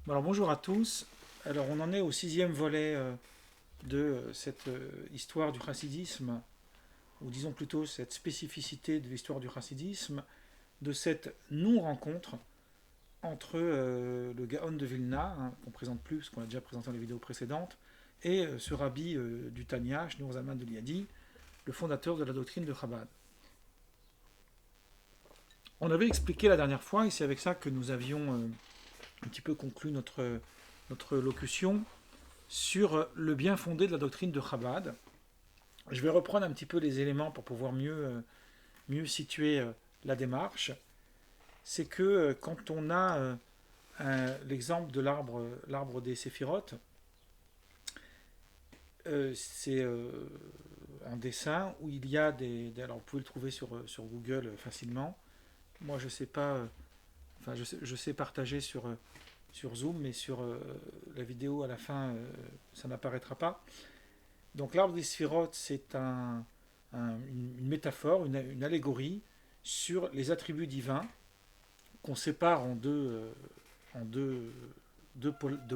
Alors bonjour à tous. Alors on en est au sixième volet de cette histoire du chassidisme, ou disons plutôt cette spécificité de l'histoire du chassidisme, de cette non-rencontre entre le Gaon de Vilna, hein, qu'on ne présente plus parce qu'on l'a déjà présenté dans les vidéos précédentes, et ce rabbi du Tanya, Shneur Zalman de Liadi, le fondateur de la doctrine de Chabad. On avait expliqué la dernière fois, et c'est avec ça que nous avions un petit peu conclu notre locution, sur le bien fondé de la doctrine de Chabad. Je vais reprendre un petit peu les éléments pour pouvoir mieux situer la démarche. C'est que quand on a l'exemple de l'arbre des séphirotes, c'est un dessin où il y a alors vous pouvez le trouver sur Google facilement. Moi je sais pas, enfin je sais partager sur Zoom, mais sur la vidéo à la fin, ça n'apparaîtra pas. Donc l'arbre des sphirotes, c'est une métaphore, une allégorie sur les attributs divins qu'on sépare en deux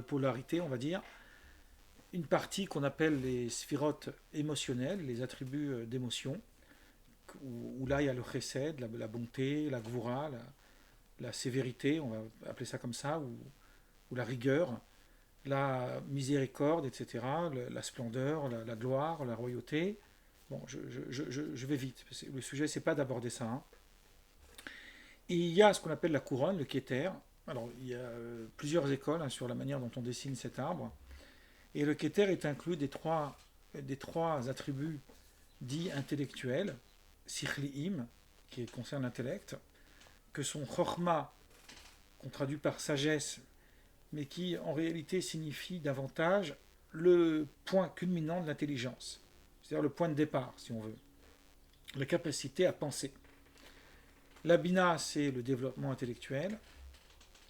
polarités, on va dire. Une partie qu'on appelle les sphirotes émotionnelles, les attributs d'émotion, où là il y a le chesed, la bonté, la gvura, la sévérité, on va appeler ça comme ça, ou la rigueur, la miséricorde, etc., la splendeur, la gloire, la royauté. Bon, je vais vite. Le sujet, c'est pas d'aborder ça, hein. Et il y a ce qu'on appelle la couronne, le kéter. Alors, il y a plusieurs écoles hein, sur la manière dont on dessine cet arbre. Et le kéter est inclus des trois attributs dits intellectuels, sichliim, qui concernent l'intellect, que sont chorma, qu'on traduit par sagesse, mais qui en réalité signifie davantage le point culminant de l'intelligence, c'est-à-dire le point de départ, si on veut, la capacité à penser. La bina, c'est le développement intellectuel,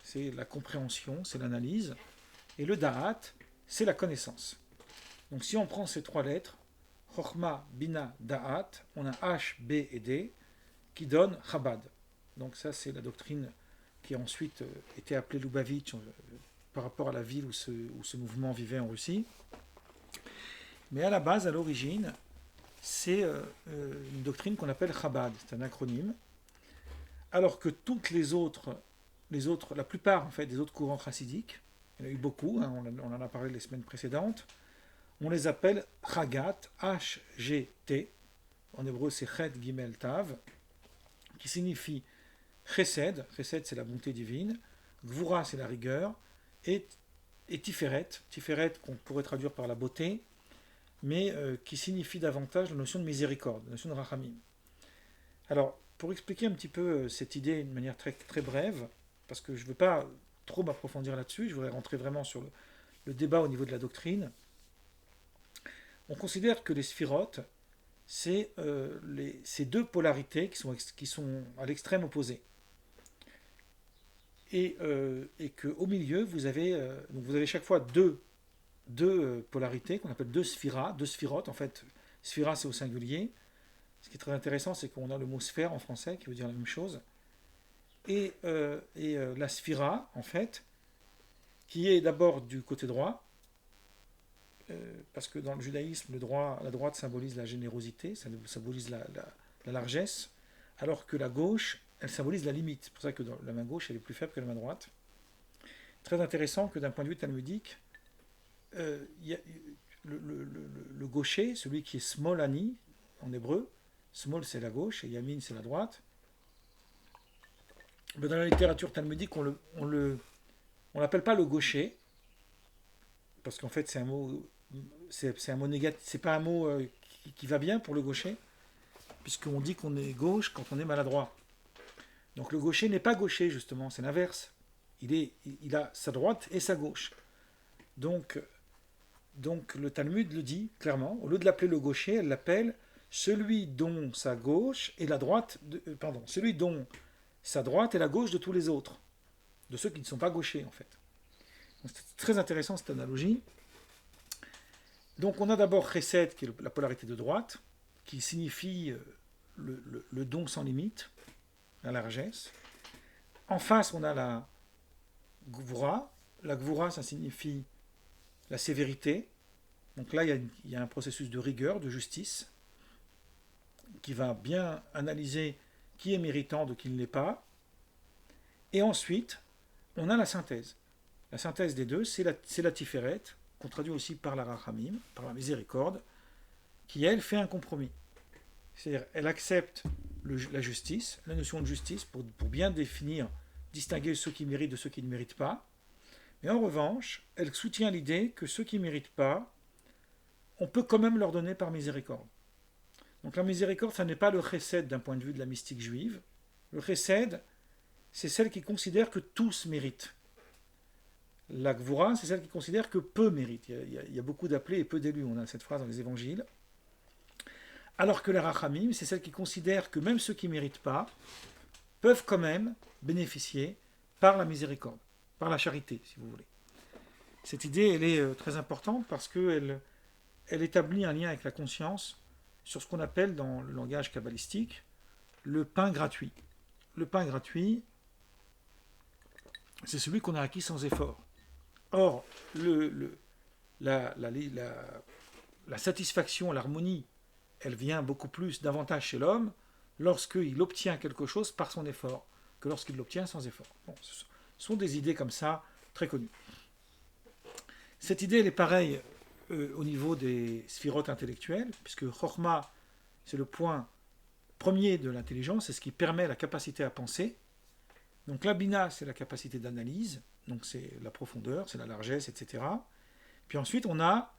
c'est la compréhension, c'est l'analyse, et le da'at, c'est la connaissance. Donc si on prend ces trois lettres, Chochma, Bina, Da'at, on a H, B et D, qui donnent Chabad. Donc ça, c'est la doctrine qui a ensuite été appelée Lubavitch par rapport à la ville où ce mouvement vivait en Russie. Mais à la base, à l'origine, c'est une doctrine qu'on appelle Chabad, c'est un acronyme, alors que toutes les autres, la plupart en fait des autres courants chassidiques, il y en a eu beaucoup, hein, on en a parlé les semaines précédentes, on les appelle Chagat, H-G-T, en hébreu c'est Chet Gimel Tav, qui signifie Chesed, Chesed c'est la bonté divine, Gvura c'est la rigueur, et Tiferet, Tiferet qu'on pourrait traduire par la beauté, mais qui signifie davantage la notion de miséricorde, la notion de rachamim. Alors, pour expliquer un petit peu cette idée d'une manière très, très brève, parce que je ne veux pas trop m'approfondir là-dessus, je voudrais rentrer vraiment sur le débat au niveau de la doctrine, on considère que les sphirotes, c'est ces deux polarités qui sont à l'extrême opposé. Et qu'au milieu, vous avez chaque fois deux polarités qu'on appelle deux sphiras, deux sphirotes. En fait, sphira c'est au singulier. Ce qui est très intéressant, c'est qu'on a le mot sphère en français qui veut dire la même chose. Et la sphira, en fait, qui est d'abord du côté droit, parce que dans le judaïsme, la droite symbolise la générosité, ça symbolise la largesse, alors que la gauche, elle symbolise la limite. C'est pour ça que la main gauche, elle est plus faible que la main droite. Très intéressant que d'un point de vue talmudique, y a, le gaucher, celui qui est smolani en hébreu, smol c'est la gauche et yamin c'est la droite. Mais dans la littérature talmudique, on l'appelle pas le gaucher, parce qu'en fait c'est un mot négatif, c'est pas un mot qui va bien pour le gaucher, puisqu'on dit qu'on est gauche quand on est maladroit. Donc le gaucher n'est pas gaucher justement, c'est l'inverse. Il a sa droite et sa gauche. Donc, donc le Talmud le dit clairement, au lieu de l'appeler le gaucher, elle l'appelle celui dont sa gauche est la droite, celui dont sa droite est la gauche de tous les autres, de ceux qui ne sont pas gauchers en fait. C'est très intéressant cette analogie. Donc on a d'abord Chesed, qui est la polarité de droite, qui signifie le don sans limite, la largesse. En face, on a la Gvura, la gvura, ça signifie la sévérité. Donc là, il y a un processus de rigueur, de justice, qui va bien analyser qui est méritant de qui ne l'est pas. Et ensuite, on a la synthèse. La synthèse des deux, c'est la tiferet, qu'on traduit aussi par la rachamim, par la miséricorde, qui, elle, fait un compromis. C'est-à-dire, elle accepte la justice, la notion de justice, pour bien définir, distinguer ceux qui méritent de ceux qui ne méritent pas. Mais en revanche, elle soutient l'idée que ceux qui ne méritent pas, on peut quand même leur donner par miséricorde. Donc la miséricorde, ça n'est pas le chesed d'un point de vue de la mystique juive. Le chesed, c'est celle qui considère que tous méritent. La gvura, c'est celle qui considère que peu méritent. Il y a beaucoup d'appelés et peu d'élus. On a cette phrase dans les évangiles. Alors que la rachamim, c'est celle qui considère que même ceux qui ne méritent pas peuvent quand même bénéficier par la miséricorde, par la charité, si vous voulez. Cette idée, elle est très importante parce qu'elle établit un lien avec la conscience sur ce qu'on appelle dans le langage kabbalistique le pain gratuit. Le pain gratuit, c'est celui qu'on a acquis sans effort. Or, la satisfaction, l'harmonie, elle vient beaucoup plus davantage chez l'homme lorsqu'il obtient quelque chose par son effort que lorsqu'il l'obtient sans effort. Bon, ce sont des idées comme ça, très connues. Cette idée, elle est pareille au niveau des sphirotes intellectuelles, puisque Chokhmah, c'est le point premier de l'intelligence, c'est ce qui permet la capacité à penser. Donc la Bina, c'est la capacité d'analyse, donc c'est la profondeur, c'est la largesse, etc. Puis ensuite, on a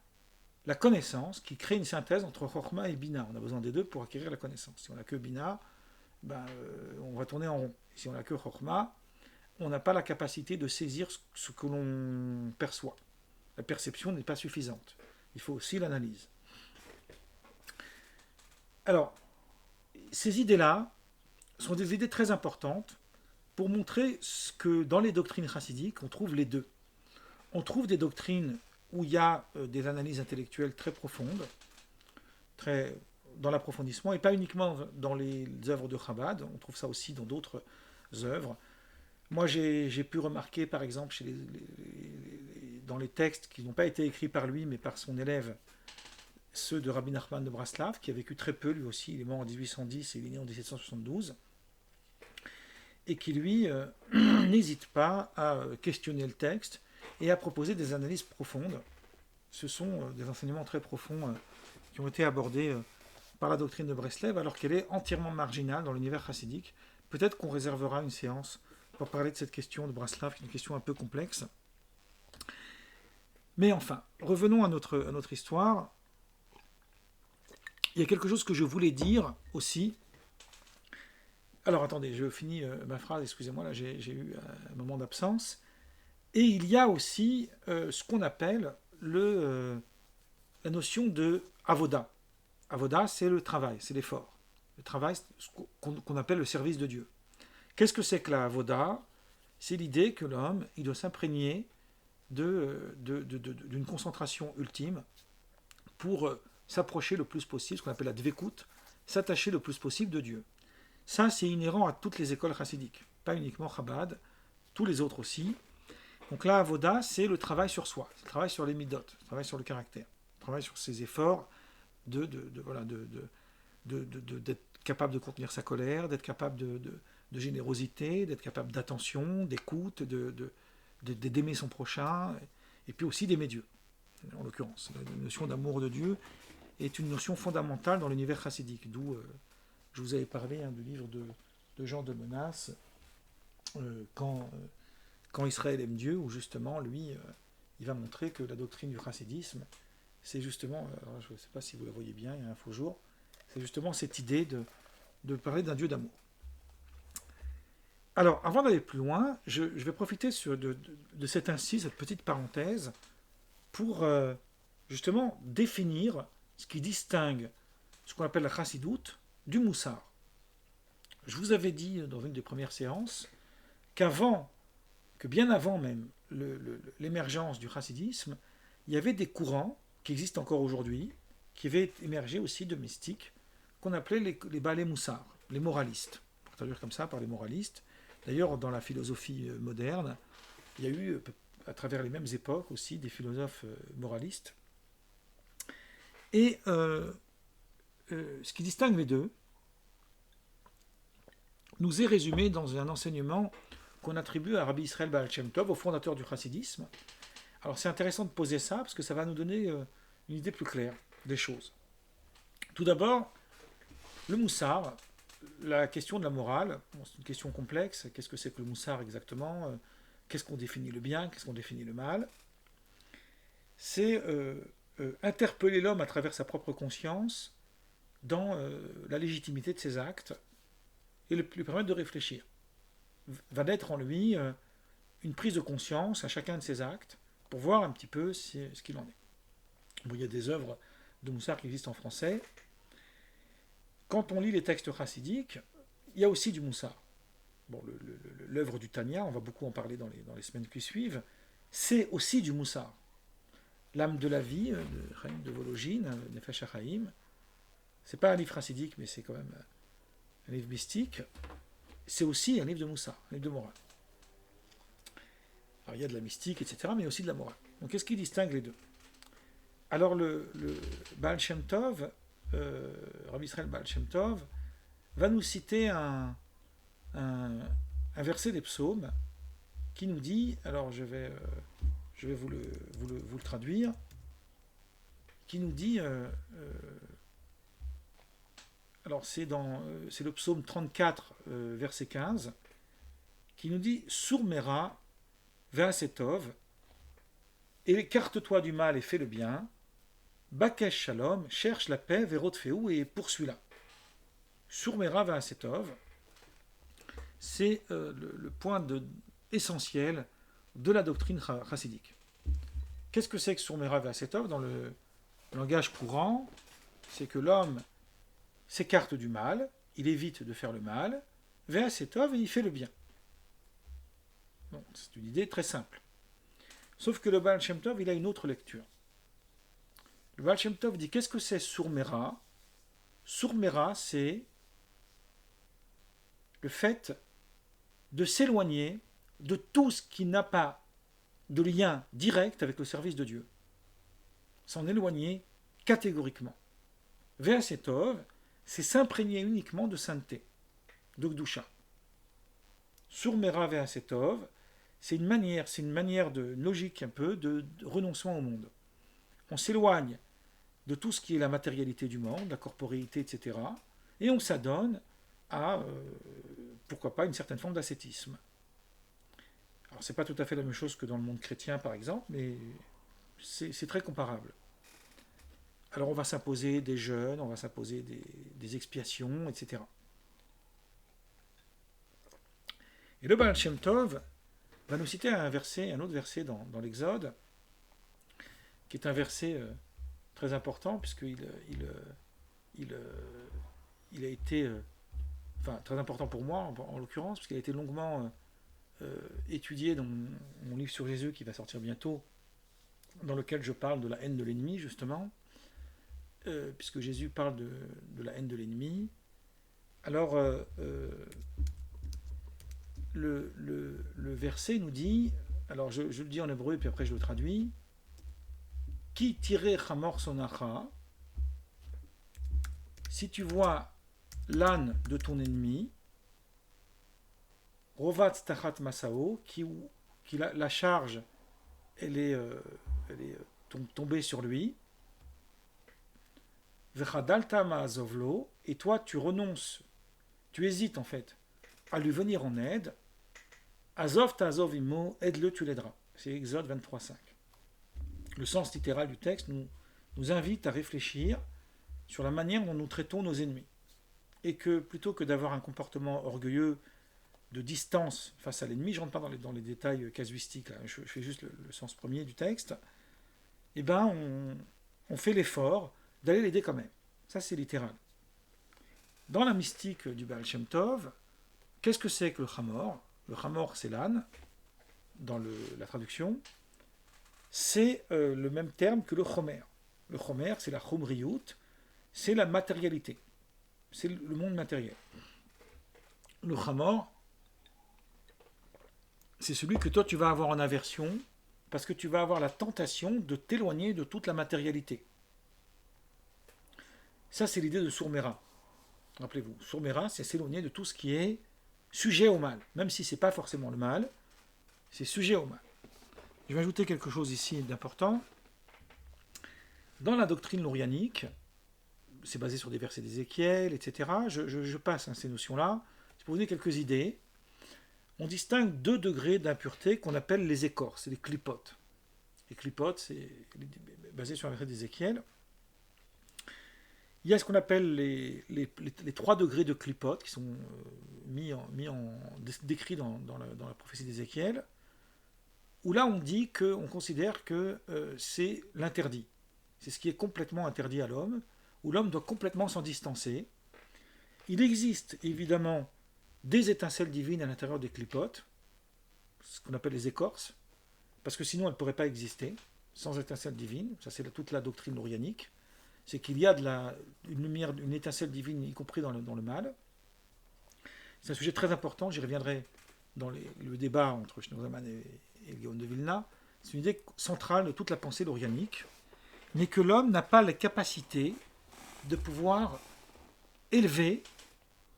la connaissance qui crée une synthèse entre Chokhmah et Bina. On a besoin des deux pour acquérir la connaissance. Si on n'a que Bina, on va tourner en rond. Si on n'a que Chokhmah, on n'a pas la capacité de saisir ce que l'on perçoit. La perception n'est pas suffisante. Il faut aussi l'analyse. Alors, ces idées-là sont des idées très importantes pour montrer ce que dans les doctrines chassidiques, on trouve les deux. On trouve des doctrines où il y a des analyses intellectuelles très profondes, très dans l'approfondissement, et pas uniquement dans les œuvres de Chabad, on trouve ça aussi dans d'autres œuvres. Moi, j'ai pu remarquer, par exemple, dans les textes qui n'ont pas été écrits par lui, mais par son élève, ceux de Rabbi Nachman de Braslav, qui a vécu très peu, lui aussi, il est mort en 1810 et il est né en 1772, et qui, lui, n'hésite pas à questionner le texte et à proposer des analyses profondes. Ce sont des enseignements très profonds qui ont été abordés par la doctrine de Breslev, alors qu'elle est entièrement marginale dans l'univers chassidique. Peut-être qu'on réservera une séance pour parler de cette question de Braslav, qui est une question un peu complexe. Mais enfin, revenons à notre histoire. Il y a quelque chose que je voulais dire aussi. Alors attendez, je finis ma phrase, excusez-moi, là j'ai eu un moment d'absence. Et il y a aussi ce qu'on appelle la notion de avoda. Avoda, c'est le travail, c'est l'effort. Le travail, c'est ce qu'on appelle le service de Dieu. Qu'est-ce que c'est que la avoda? C'est l'idée que l'homme, il doit s'imprégner d'une concentration ultime pour s'approcher le plus possible, ce qu'on appelle la dvekut, s'attacher le plus possible de Dieu. Ça, c'est inhérent à toutes les écoles chassidiques, pas uniquement Chabad, tous les autres aussi. Donc là, avoda, c'est le travail sur soi, c'est le travail sur les midot, le travail sur le caractère, le travail sur ses efforts d'être capable de contenir sa colère, d'être capable de générosité, d'être capable d'attention, d'écoute, d'aimer son prochain, et puis aussi d'aimer Dieu, en l'occurrence. La notion d'amour de Dieu est une notion fondamentale dans l'univers chassidique, d'où je vous avais parlé du livre de Jean de Menace, quand Israël aime Dieu, où justement, lui, il va montrer que la doctrine du chassidisme, c'est justement, je ne sais pas si vous la voyez bien, il y a un faux jour, c'est justement cette idée de parler d'un Dieu d'amour. Alors, avant d'aller plus loin, je vais profiter de cette incise, cette petite parenthèse, pour justement définir ce qui distingue ce qu'on appelle la chassidoute du moussar. Je vous avais dit dans une des premières séances que bien avant même l'émergence du chassidisme, il y avait des courants qui existent encore aujourd'hui, qui avaient émergé aussi de mystiques, qu'on appelait les balais moussar, les moralistes, pour traduire comme ça par les moralistes. D'ailleurs, dans la philosophie moderne, il y a eu à travers les mêmes époques aussi, des philosophes moralistes. Et ce qui distingue les deux nous est résumé dans un enseignement qu'on attribue à Rabbi Israël Baal Shem Tov, au fondateur du chassidisme. Alors c'est intéressant de poser ça, parce que ça va nous donner une idée plus claire des choses. Tout d'abord, le moussar, la question de la morale, bon, c'est une question complexe. Qu'est-ce que c'est que le moussar exactement? Qu'est-ce qu'on définit le bien? Qu'est-ce qu'on définit le mal? C'est interpeller l'homme à travers sa propre conscience dans la légitimité de ses actes et lui permettre de réfléchir. Va naître en lui une prise de conscience à chacun de ses actes pour voir un petit peu ce qu'il en est. Bon, il y a des œuvres de Moussar qui existent en français. Quand on lit les textes chassidiques, il y a aussi du Moussar. Bon, l'œuvre du Tanya, on va beaucoup en parler dans les semaines qui suivent, c'est aussi du Moussar. L'âme de la vie, de Chaim de Volojine, Nefesh HaChaim, c'est pas un livre chassidique, mais c'est quand même un livre mystique. C'est aussi un livre de Moussar, un livre de morale. Alors il y a de la mystique, etc., mais aussi de la morale. Donc qu'est-ce qui distingue les deux? Alors le Baal Shem Tov, Rabbi Israël Baal Shem Tov, va nous citer un verset des psaumes qui nous dit, alors je vais vous le traduire, qui nous dit, alors c'est le psaume 34, verset 15, qui nous dit Sourmera ve'asetov, et écarte-toi du mal et fais le bien, Bakesh Shalom, cherche la paix, Verotfeu, et poursuis-la. Sourmera ve'asetov, c'est le point essentiel de la doctrine chassidique. Qu'est-ce que c'est que Sourmera ve'asetov? Dans le langage courant, c'est que l'homme s'écarte du mal, il évite de faire le mal, ve'asetov, et il fait le bien. Bon, c'est une idée très simple. Sauf que le Baal Shem Tov, il a une autre lecture. Le Baal Shem Tov dit, qu'est-ce que c'est Sourmera? Sourmera, c'est le fait de s'éloigner de tout ce qui n'a pas de lien direct avec le service de Dieu. S'en éloigner catégoriquement. Ve'asetov, c'est s'imprégner uniquement de sainteté, de Gdusha. Sourmera ve'asetov, c'est une manière de logique un peu de renoncement au monde. On s'éloigne de tout ce qui est la matérialité du monde, la corporéité, etc. Et on s'adonne à, pourquoi pas, une certaine forme d'ascétisme. Alors c'est pas tout à fait la même chose que dans le monde chrétien, par exemple, mais c'est très comparable. Alors on va s'imposer des jeûnes, on va s'imposer des expiations, etc. Et le Baal Shem Tov va nous citer un autre verset dans l'Exode, qui est un verset très important, puisqu'il a été, très important pour moi, en l'occurrence, puisqu'il a été longuement étudié dans mon livre sur Jésus, qui va sortir bientôt, dans lequel je parle de la haine de l'ennemi, justement, puisque Jésus parle de la haine de l'ennemi. Alors, le verset nous dit, alors je le dis en hébreu, puis après je le traduis, Ki tiré chamor sonacha, si tu vois l'âne de ton ennemi, rovat tachat masao, qui la charge, elle est tombée sur lui, vechadalta maazovlo, et toi tu renonces, tu hésites en fait à lui venir en aide, azov ta'azov imo, aide-le, tu l'aideras. C'est Exode 23.5. Le sens littéral du texte nous invite à réfléchir sur la manière dont nous traitons nos ennemis. Et que plutôt que d'avoir un comportement orgueilleux de distance face à l'ennemi, je ne rentre pas dans les détails casuistiques, là, je fais juste le sens premier du texte, eh ben on fait l'effort d'aller l'aider quand même. Ça c'est littéral. Dans la mystique du Baal Shem Tov, qu'est-ce que c'est que le Chamor? Le Chamor, c'est l'âne, dans la traduction. C'est le même terme que le Chomer. Le Chomer, c'est la Chomriyut, c'est la matérialité. C'est le monde matériel. Le Chamor, c'est celui que toi tu vas avoir en aversion parce que tu vas avoir la tentation de t'éloigner de toute la matérialité. Ça, c'est l'idée de Sourmera. Rappelez-vous, Sourmera, c'est s'éloigner de tout ce qui est sujet au mal. Même si ce n'est pas forcément le mal, c'est sujet au mal. Je vais ajouter quelque chose ici d'important. Dans la doctrine lourianique, c'est basé sur des versets d'Ézéchiel, etc. Je passe ces notions-là. Pour vous donner quelques idées, on distingue deux degrés d'impureté qu'on appelle les écorces, les clipotes. Les clipotes, c'est basé sur un verset d'Ézéchiel. Il y a ce qu'on appelle les 3 degrés de clipote qui sont décrits dans la prophétie d'Ézéchiel, où là on dit qu'on considère que c'est l'interdit. C'est ce qui est complètement interdit à l'homme, où l'homme doit complètement s'en distancer. Il existe évidemment des étincelles divines à l'intérieur des clipotes, ce qu'on appelle les écorces, parce que sinon elles ne pourraient pas exister sans étincelles divines. Ça, c'est toute la doctrine lourianique. C'est qu'il y a une lumière, une étincelle divine, y compris dans le mal. C'est un sujet très important, j'y reviendrai dans le débat entre Schneerzaman et Gaon de Vilna. C'est une idée centrale de toute la pensée lourianique, mais que l'homme n'a pas la capacité de pouvoir élever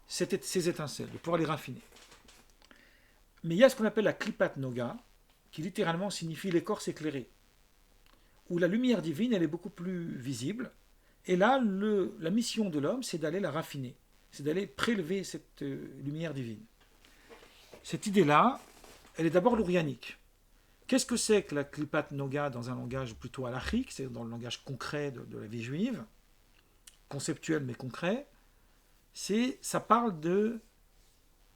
ces étincelles, de pouvoir les raffiner. Mais il y a ce qu'on appelle la klipat noga, qui littéralement signifie l'écorce éclairée, où la lumière divine elle est beaucoup plus visible. Et là, la mission de l'homme, c'est d'aller la raffiner, c'est d'aller prélever cette lumière divine. Cette idée-là, elle est d'abord lourianique. Qu'est-ce que c'est que la klipat noga dans un langage plutôt halachique, c'est dans le langage concret de la vie juive, conceptuel mais concret? Ça parle de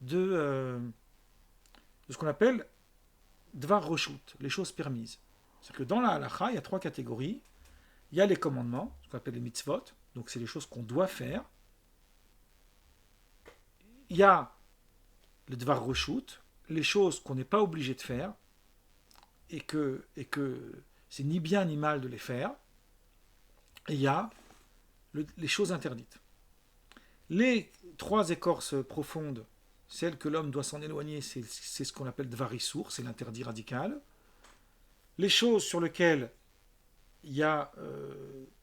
ce qu'on appelle dvar reshut, les choses permises. C'est-à-dire que dans la halacha, il y a 3 catégories. Il y a les commandements, ce qu'on appelle les mitzvot, donc c'est les choses qu'on doit faire. Il y a le dvar reshut, les choses qu'on n'est pas obligé de faire, et que c'est ni bien ni mal de les faire. Et il y a les choses interdites. Les 3 écorces profondes, celles que l'homme doit s'en éloigner, c'est ce qu'on appelle dvarissour, c'est l'interdit radical. Les choses sur lesquelles il y a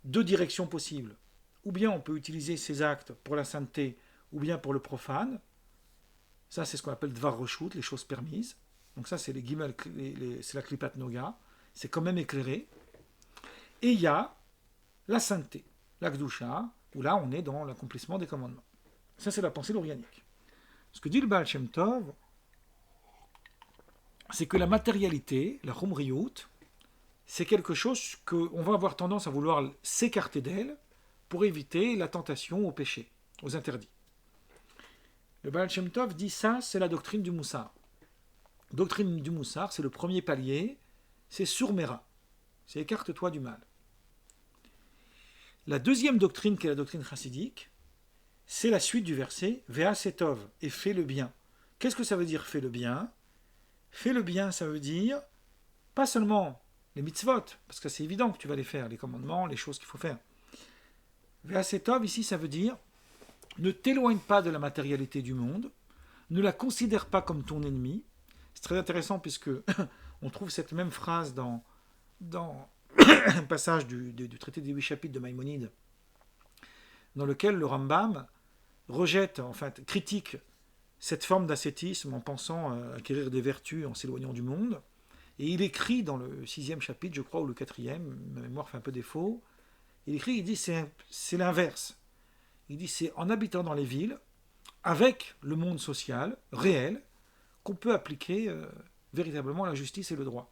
2 directions possibles. Ou bien on peut utiliser ces actes pour la sainteté, ou bien pour le profane. Ça, c'est ce qu'on appelle dvar reshut, les choses permises. Donc ça, c'est les gimel, c'est la klipat noga. C'est quand même éclairé. Et il y a la sainteté, la kdusha, où là, on est dans l'accomplissement des commandements. Ça, c'est la pensée lourianique. Ce que dit le Baal Shem Tov, c'est que la matérialité, la chumriyut, c'est quelque chose qu'on va avoir tendance à vouloir s'écarter d'elle pour éviter la tentation au péché, aux interdits. Le Baal Shem Tov dit ça, c'est la doctrine du Moussar. Doctrine du Moussar, c'est le premier palier, c'est surmera, c'est écarte-toi du mal. La deuxième doctrine, qui est la doctrine chassidique, c'est la suite du verset Vea setov, et fais le bien. Qu'est-ce que ça veut dire fais le bien? Fais le bien, ça veut dire pas seulement les mitzvot, parce que c'est évident que tu vas les faire, les commandements, les choses qu'il faut faire. Vea setov, ici, ça veut dire ne t'éloigne pas de la matérialité du monde, ne la considère pas comme ton ennemi. C'est très intéressant puisque on trouve cette même phrase dans un passage du traité des 8 chapitres de Maïmonide, dans lequel le Rambam rejette, enfin critique cette forme d'ascétisme en pensant acquérir des vertus en s'éloignant du monde. Et il écrit dans le 6e chapitre, je crois, ou le 4e, ma mémoire fait un peu défaut, il écrit, il dit c'est l'inverse. Il dit c'est en habitant dans les villes, avec le monde social, réel, qu'on peut appliquer véritablement la justice et le droit.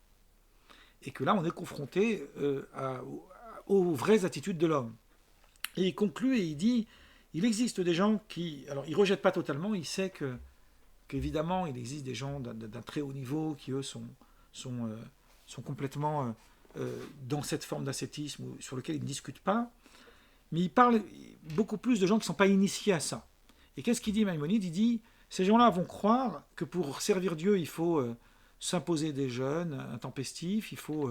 Et que là, on est confronté aux vraies attitudes de l'homme. Et il conclut et il dit, il existe des gens qui... Alors, il ne rejette pas totalement, il sait qu'évidemment, il existe des gens d'un très haut niveau qui, eux, sont complètement dans cette forme d'ascétisme sur lequel ils ne discutent pas. Mais il parle beaucoup plus de gens qui ne sont pas initiés à ça. Et qu'est-ce qu'il dit, Maïmonide? Il dit, ces gens-là vont croire que pour servir Dieu, il faut s'imposer des jeûnes intempestifs, il faut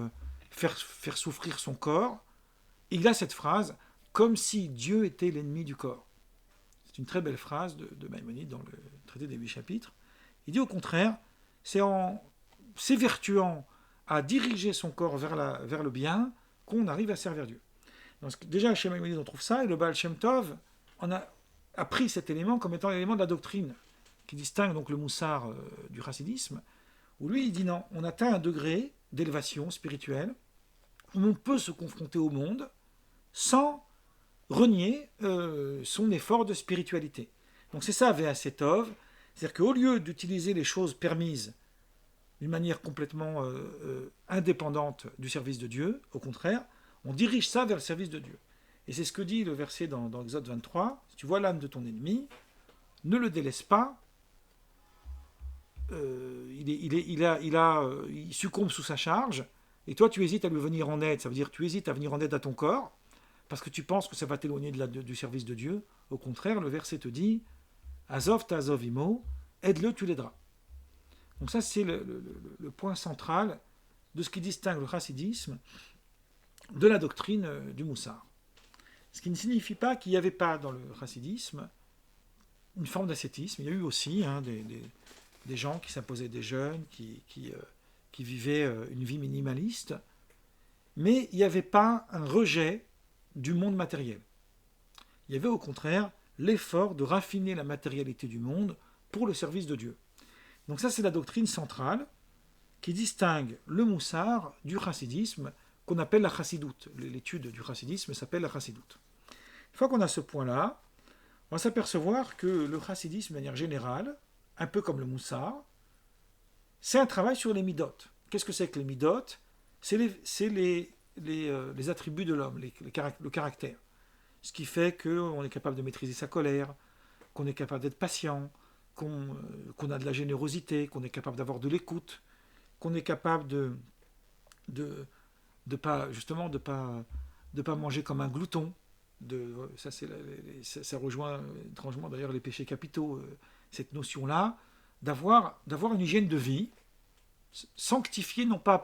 faire souffrir son corps. Il a cette phrase, comme si Dieu était l'ennemi du corps. C'est une très belle phrase de Maïmonide dans le traité des 8 chapitres. Il dit au contraire, c'est en s'évertuant à diriger son corps vers le bien, qu'on arrive à servir Dieu. Donc, déjà, chez Maïmonide, on trouve ça, et le Baal Shem Tov a pris cet élément comme étant l'élément de la doctrine, qui distingue donc le moussar du chassidisme, où lui, il dit non, on atteint un degré d'élévation spirituelle, où on peut se confronter au monde sans renier son effort de spiritualité. Donc c'est ça, Ve'asetov, c'est-à-dire qu'au lieu d'utiliser les choses permises d'une manière complètement indépendante du service de Dieu, au contraire, on dirige ça vers le service de Dieu. Et c'est ce que dit le verset dans Exode 23, si tu vois l'âme de ton ennemi, ne le délaisse pas, il succombe sous sa charge, et toi tu hésites à lui venir en aide, ça veut dire que tu hésites à venir en aide à ton corps, parce que tu penses que ça va t'éloigner du service de Dieu. Au contraire, le verset te dit, Azov ta'azov imo, aide-le, tu l'aideras. Donc ça c'est le point central de ce qui distingue le chassidisme de la doctrine du moussar. Ce qui ne signifie pas qu'il n'y avait pas dans le chassidisme une forme d'ascétisme. Il y a eu aussi des gens qui s'imposaient des jeûnes, qui vivaient une vie minimaliste, mais il n'y avait pas un rejet du monde matériel. Il y avait au contraire l'effort de raffiner la matérialité du monde pour le service de Dieu. Donc ça c'est la doctrine centrale qui distingue le moussar du chassidisme, qu'on appelle la chassidoute. L'étude du chassidisme s'appelle la chassidoute. Une fois qu'on a ce point-là, on va s'apercevoir que le chassidisme, de manière générale, un peu comme le moussar, c'est un travail sur les midot. Qu'est-ce que c'est que les midot? C'est les attributs de l'homme, le caractère. Ce qui fait qu'on est capable de maîtriser sa colère, qu'on est capable d'être patient, qu'on a de la générosité, qu'on est capable d'avoir de l'écoute, qu'on est capable de pas manger comme un glouton. Ça rejoint étrangement d'ailleurs les péchés capitaux, cette notion-là, d'avoir une hygiène de vie, sanctifiée non pas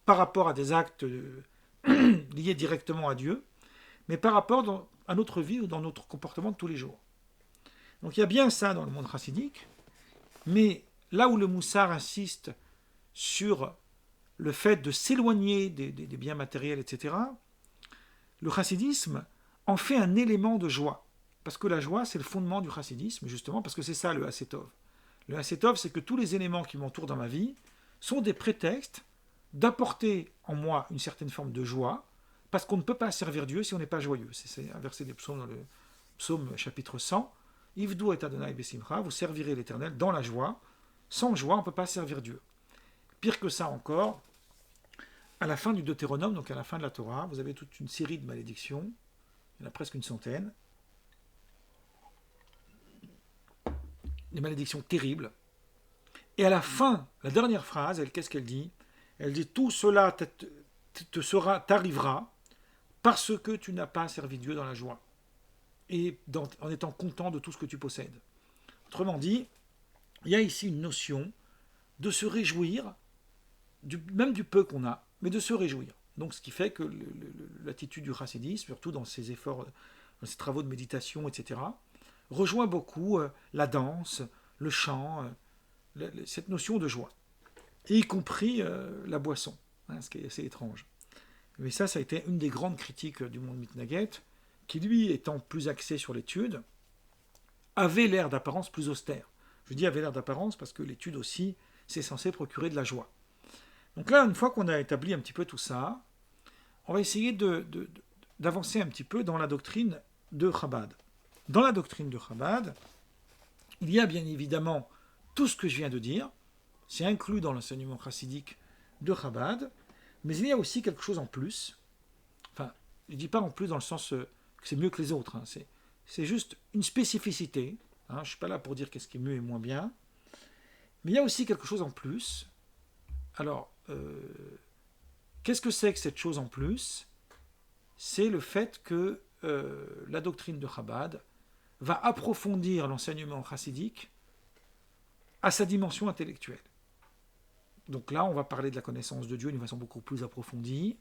par rapport à des actes liés directement à Dieu, mais par rapport à notre vie ou dans notre comportement de tous les jours. Donc il y a bien ça dans le monde chassidique, mais là où le moussar insiste sur le fait de s'éloigner des biens matériels, etc., le chassidisme en fait un élément de joie. Parce que la joie, c'est le fondement du chassidisme, justement, parce que c'est ça le Hasetov. Le Hasetov, c'est que tous les éléments qui m'entourent dans ma vie sont des prétextes d'apporter en moi une certaine forme de joie, parce qu'on ne peut pas servir Dieu si on n'est pas joyeux. C'est un verset des psaumes dans le psaume chapitre 100. Ivdou et Adonai besimcha, vous servirez l'Éternel dans la joie. Sans joie, on ne peut pas servir Dieu. Pire que ça encore, à la fin du Deutéronome, donc à la fin de la Torah, vous avez toute une série de malédictions, il y en a presque une centaine, des malédictions terribles. Et à la fin, la dernière phrase, qu'est-ce qu'elle dit? Elle dit, tout cela t'arrivera parce que tu n'as pas servi Dieu dans la joie et en étant content de tout ce que tu possèdes. Autrement dit, il y a ici une notion de se réjouir, même du peu qu'on a, mais de se réjouir. Donc ce qui fait que l'attitude du chassidisme, surtout dans ses efforts, dans ses travaux de méditation, etc., rejoint beaucoup la danse, le chant, cette notion de joie, et y compris la boisson, ce qui est assez étrange. Mais ça a été une des grandes critiques du monde mitnaget, qui lui, étant plus axé sur l'étude, avait l'air d'apparence plus austère. Je dis avait l'air d'apparence parce que l'étude aussi, c'est censé procurer de la joie. Donc là, une fois qu'on a établi un petit peu tout ça, on va essayer d'avancer un petit peu dans la doctrine de Chabad. Dans la doctrine de Chabad, il y a bien évidemment tout ce que je viens de dire, c'est inclus dans l'enseignement chassidique de Chabad, mais il y a aussi quelque chose en plus. Enfin, je ne dis pas en plus dans le sens que c'est mieux que les autres, c'est juste une spécificité. Je ne suis pas là pour dire qu'est-ce qui est mieux et moins bien, mais il y a aussi quelque chose en plus. Alors, qu'est-ce que c'est que cette chose en plus? C'est le fait que la doctrine de Chabad va approfondir l'enseignement chassidique à sa dimension intellectuelle. Donc là, on va parler de la connaissance de Dieu d'une façon beaucoup plus approfondie.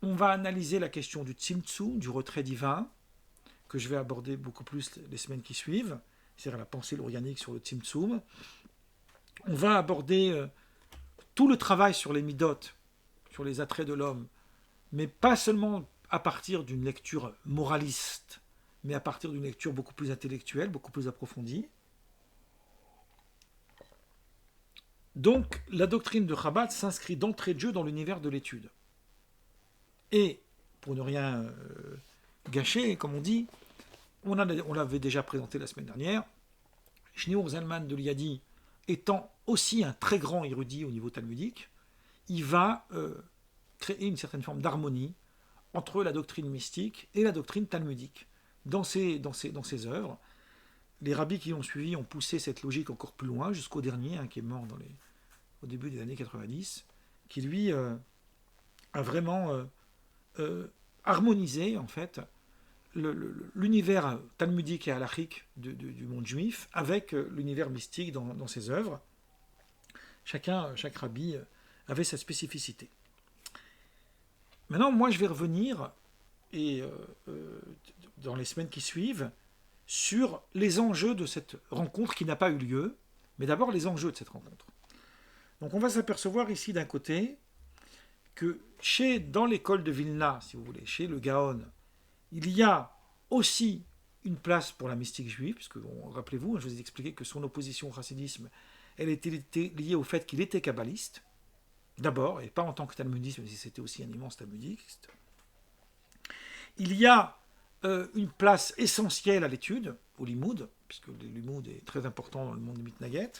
On va analyser la question du tzimtzum, du retrait divin, que je vais aborder beaucoup plus les semaines qui suivent, c'est-à-dire la pensée l'orianique sur le tzimtzum. On va aborder tout le travail sur les midot sur les attraits de l'homme, mais pas seulement à partir d'une lecture moraliste, mais à partir d'une lecture beaucoup plus intellectuelle, beaucoup plus approfondie. Donc, la doctrine de Chabad s'inscrit d'entrée de jeu dans l'univers de l'étude. Et, pour ne rien gâcher, comme on dit, on l'avait déjà présenté la semaine dernière, Shneur Zalman de Liadi étant aussi un très grand érudit au niveau talmudique, il va créer une certaine forme d'harmonie entre la doctrine mystique et la doctrine talmudique. Dans ses œuvres, les rabbis qui l'ont suivi ont poussé cette logique encore plus loin, jusqu'au dernier, qui est mort au début des années 90, qui lui a vraiment harmonisé en fait l'univers talmudique et halachique du monde juif avec l'univers mystique dans ses œuvres. Chaque rabbi avait sa spécificité. Maintenant, moi, je vais revenir, dans les semaines qui suivent, sur les enjeux de cette rencontre qui n'a pas eu lieu, mais d'abord les enjeux de cette rencontre. Donc on va s'apercevoir ici d'un côté que dans l'école de Vilna, si vous voulez, chez le Gaon, il y a aussi une place pour la mystique juive, puisque rappelez-vous, je vous ai expliqué que son opposition au chassidisme, elle était liée au fait qu'il était kabbaliste, d'abord, et pas en tant que talmudiste, mais c'était aussi un immense talmudiste. Il y a une place essentielle à l'étude, au limoud, puisque le limoud est très important dans le monde du mitnaget.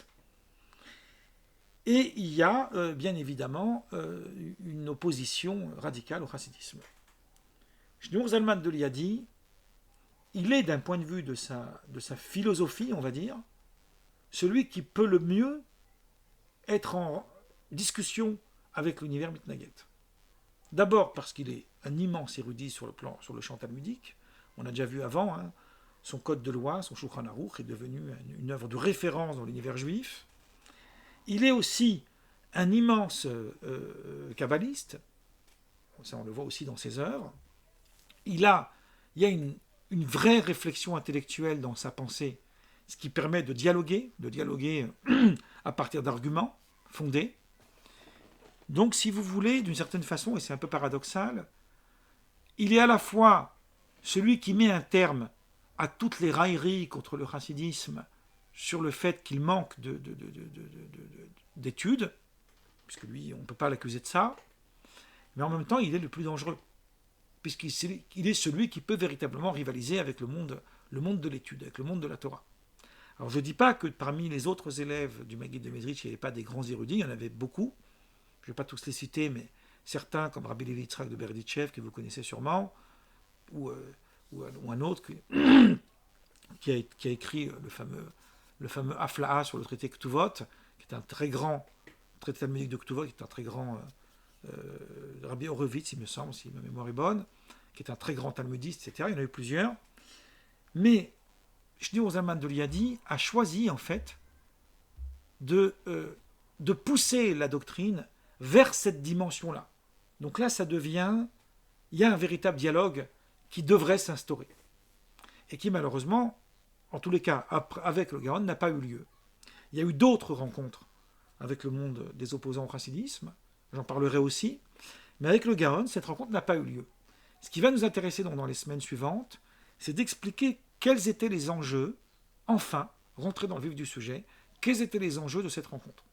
Et il y a, bien évidemment, une opposition radicale au chassidisme. Shneur Zalman de Liadi, il est, d'un point de vue de sa philosophie, on va dire, celui qui peut le mieux être en discussion avec l'univers mitnaget. D'abord parce qu'il est un immense érudit sur le champ talmudique. On a déjà vu avant, son code de loi, son Shulchan Aruch est devenu une œuvre de référence dans l'univers juif. Il est aussi un immense kabbaliste, ça on le voit aussi dans ses œuvres. Il y a une vraie réflexion intellectuelle dans sa pensée, ce qui permet de dialoguer à partir d'arguments fondés. Donc, si vous voulez, d'une certaine façon, et c'est un peu paradoxal, il est à la fois celui qui met un terme à toutes les railleries contre le chassidisme sur le fait qu'il manque d'études, puisque lui, on ne peut pas l'accuser de ça, mais en même temps, il est le plus dangereux, puisqu'il est celui qui peut véritablement rivaliser avec le monde de l'étude, avec le monde de la Torah. Alors, je ne dis pas que parmi les autres élèves du Maggid de Mezrich, il n'y avait pas des grands érudits, il y en avait beaucoup. Je ne vais pas tous les citer, mais certains, comme Rabbi Levi Yitzhak de Berditchev, que vous connaissez sûrement, ou un autre qui a écrit le fameux Afla'a sur le traité Ktuvot, qui est un très grand traité talmudique de Ktuvot, qui est un très grand Rabbi Horowitz, il me semble, si ma mémoire est bonne, qui est un très grand talmudiste, etc. Il y en a eu plusieurs. Mais Shneur Zalman de Liadi a choisi, en fait, de pousser la doctrine vers cette dimension-là. Donc là, il y a un véritable dialogue qui devrait s'instaurer. Et qui, malheureusement, en tous les cas, avec le Gaon, n'a pas eu lieu. Il y a eu d'autres rencontres avec le monde des opposants au chassidisme, j'en parlerai aussi, mais avec le Gaon, cette rencontre n'a pas eu lieu. Ce qui va nous intéresser dans les semaines suivantes, c'est d'expliquer quels étaient les enjeux, enfin, rentrer dans le vif du sujet, quels étaient les enjeux de cette rencontre.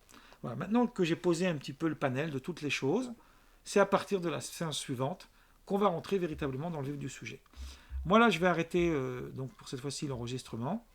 Voilà, maintenant que j'ai posé un petit peu le panel de toutes les choses, c'est à partir de la séance suivante qu'on va rentrer véritablement dans le vif du sujet. Moi là, je vais arrêter donc pour cette fois-ci l'enregistrement.